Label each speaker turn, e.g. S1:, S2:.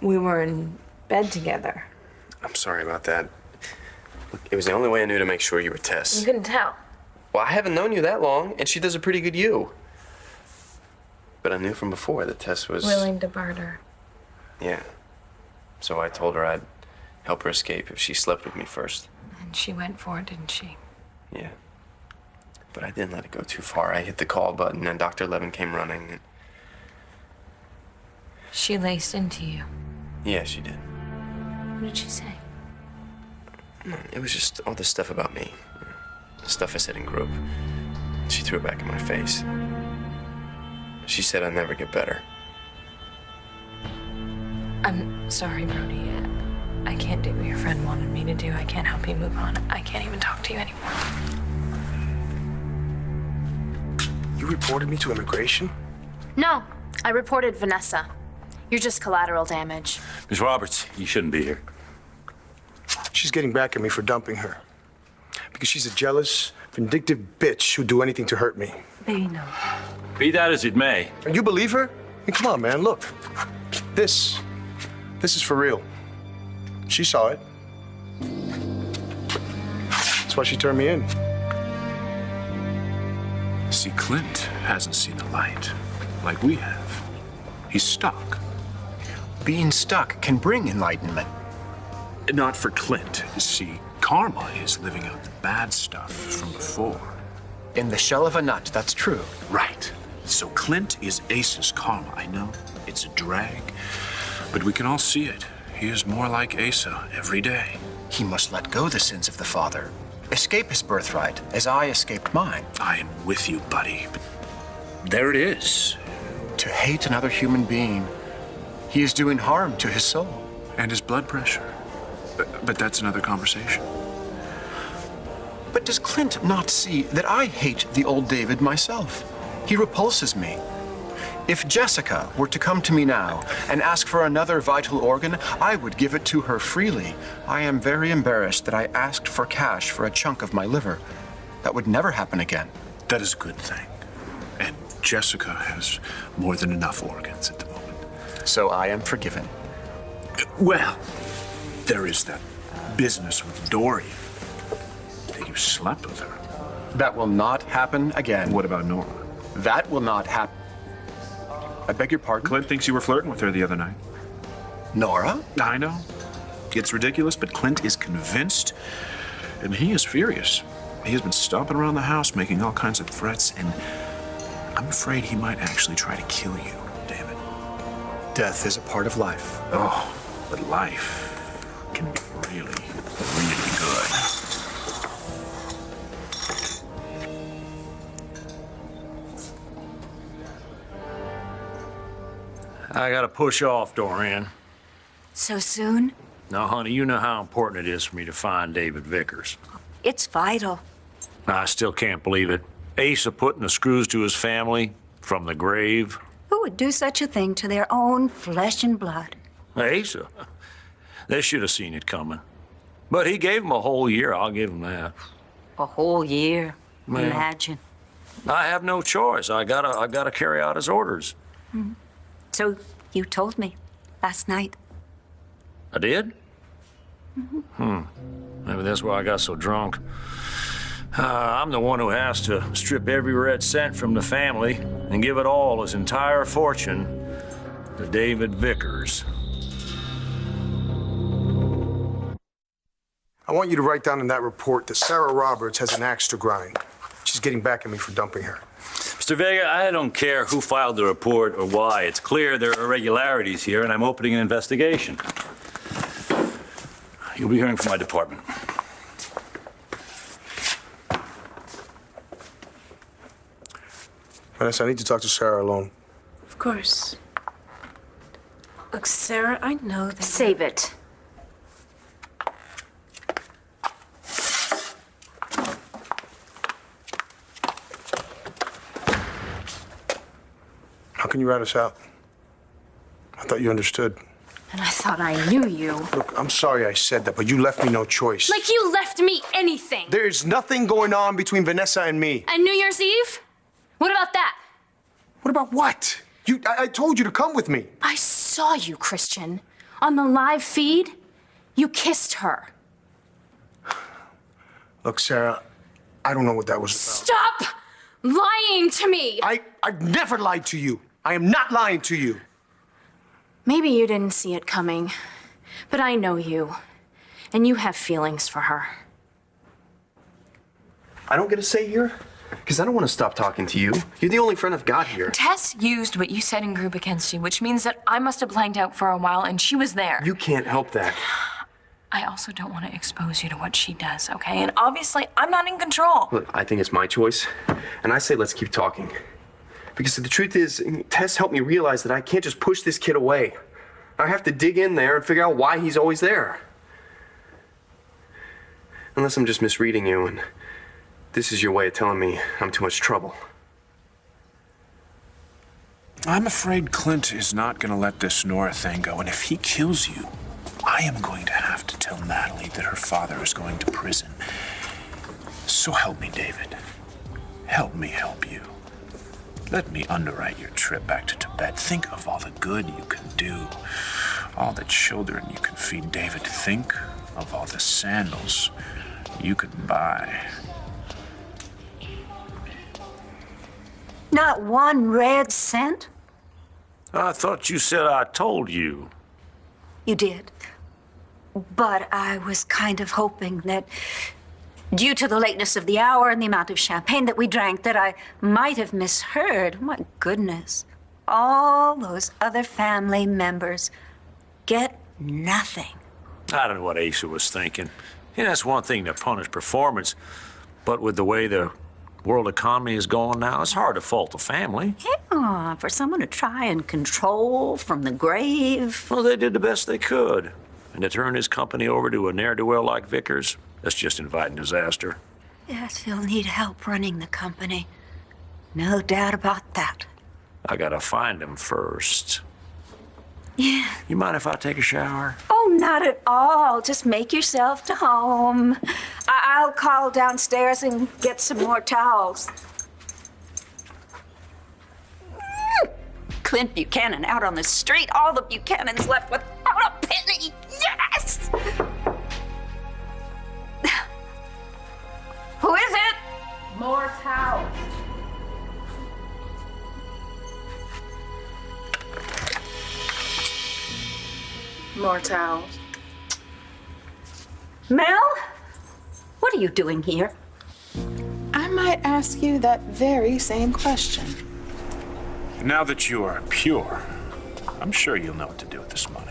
S1: we were in bed together.
S2: I'm sorry about that. Look, it was the only way I knew to make sure you were Tess.
S1: You couldn't tell.
S2: Well, I haven't known you that long, and she does a pretty good you. But I knew from before that Tess was...
S1: willing to barter.
S2: Yeah. So I told her I'd help her escape if she slept with me first.
S1: And she went for it, didn't she?
S2: Yeah. But I didn't let it go too far. I hit the call button, and Dr. Levin came running. And...
S1: she laced into you.
S2: yeah, she did.
S1: What did she say?
S2: It was just all this stuff about me. The stuff I said in group. She threw it back in my face. She said I'd never get better.
S1: I'm sorry, Brody. I can't do what your friend wanted me to do. I can't help you move on. I can't even talk to you anymore.
S3: You reported me to immigration?
S4: No, I reported Vanessa. You're just collateral damage.
S5: Miss Roberts, you shouldn't be here.
S3: She's getting back at me for dumping her. Because she's a jealous, vindictive bitch who'd do anything to hurt me.
S1: Baby, no.
S5: Be that as it may.
S3: And you believe her? I mean, come on, man, look. This is for real. She saw it. That's why she turned me in.
S6: See, Clint hasn't seen the light like we have. He's stuck.
S7: Being stuck can bring enlightenment.
S6: Not for Clint. See, karma is living out the bad stuff from before.
S7: In the shell of a nut, that's true.
S6: Right. So Clint is Ace's karma. I know it's a drag, but we can all see it. He is more like Asa every day.
S7: He must let go the sins of the father. Escape his birthright, as I escaped mine.
S6: I am with you, buddy. But there it is.
S7: To hate another human being, he is doing harm to his soul.
S6: And his blood pressure. But that's another conversation.
S7: But does Clint not see that I hate the old David myself? He repulses me. If Jessica were to come to me now and ask for another vital organ, I would give it to her freely. I am very embarrassed that I asked for cash for a chunk of my liver. That would never happen again.
S6: That is a good thing. And Jessica has more than enough organs at the moment.
S7: So I am forgiven.
S6: Well, there is that business with Dorian. That you slept with her.
S7: That will not happen again.
S6: What about Nora?
S7: That will not happen. I beg your pardon?
S6: Clint thinks you were flirting with her the other night.
S7: Nora?
S6: I know. It's ridiculous, but Clint is convinced, and he is furious. He has been stomping around the house, making all kinds of threats, and I'm afraid he might actually try to kill you, David.
S7: Death is a part of life.
S6: Oh, but life can be really, really good.
S5: I gotta push off, Dorian.
S8: So soon?
S5: Now, honey, you know how important it is for me to find David Vickers.
S8: It's vital.
S5: I still can't believe it. Asa putting the screws to his family from the grave.
S8: Who would do such a thing to their own flesh and blood?
S5: Asa? They should have seen it coming. But he gave him a whole year, I'll give him that.
S8: A whole year.
S5: Well,
S8: Imagine.
S5: I have no choice. I gotta carry out his orders.
S8: Mm-hmm. So you told me last night.
S5: I did? Mm-hmm. Maybe that's why I got so drunk. I'm the one who has to strip every red cent from the family and give it all, his entire fortune, to David Vickers.
S3: I want you to write down in that report that Sarah Roberts has an axe to grind. She's getting back at me for dumping her.
S5: Mr. Vega, I don't care who filed the report or why. It's clear there are irregularities here, and I'm opening an investigation. You'll be hearing from my department.
S3: Vanessa, I need to talk to Sarah alone.
S1: Of course. Look, Sarah, I know that...
S4: Save it.
S3: How can you rat us out? I thought you understood.
S4: And I thought I knew you.
S3: Look, I'm sorry I said that, but you left me no choice.
S4: Like you left me anything.
S3: There's nothing going on between Vanessa and me.
S4: And New Year's Eve? What about that?
S3: What about what? I told you to come with me.
S4: I saw you, Christian. On the live feed, you kissed her.
S3: Look, Sarah, I don't know what that was about.
S4: Stop lying to me!
S3: I've never lied to you. I am not lying to you.
S4: Maybe you didn't see it coming, but I know you, and you have feelings for her.
S2: I don't get a say here? Because I don't want to stop talking to you. You're the only friend I've got here.
S1: Tess used what you said in group against you, which means that I must have blanked out for a while and she was there.
S2: You can't help that.
S1: I also don't want to expose you to what she does, okay? And obviously, I'm not in control.
S2: Look, I think it's my choice. And I say let's keep talking. Because the truth is, Tess helped me realize that I can't just push this kid away. I have to dig in there and figure out why he's always there. Unless I'm just misreading you and this is your way of telling me I'm too much trouble.
S6: I'm afraid Clint is not going to let this Nora thing go, and if he kills you, I am going to have to tell Natalie that her father is going to prison. So help me, David. Help me help you. Let me underwrite your trip back to Tibet. Think of all the good you can do, all the children you can feed. David, think of all the sandals you could buy.
S8: Not one red cent?
S5: I thought you said I told you.
S8: You did. But I was kind of hoping that, due to the lateness of the hour and the amount of champagne that we drank, that I might have misheard. Oh, my goodness. All those other family members get nothing.
S5: I don't know what Asa was thinking. Yeah, that's one thing to punish performance, but with the way the world economy is going now, it's hard to fault the family.
S8: Yeah, for someone to try and control from the grave.
S5: Well, they did the best they could. And to turn his company over to a ne'er-do-well like Vickers, that's just inviting disaster.
S8: Yes, he'll need help running the company. No doubt about that.
S5: I gotta find him first.
S8: Yeah.
S5: You mind if I take a shower?
S8: Oh, not at all. Just make yourself to home. I'll call downstairs and get some more towels. Clint Buchanan out on the street. All the Buchanans left without a penny. Yes! Who is it?
S4: More towels. More towels.
S8: Mel? What are you doing here?
S9: I might ask you that very same question.
S6: Now that you are pure, I'm sure you'll know what to do with this money.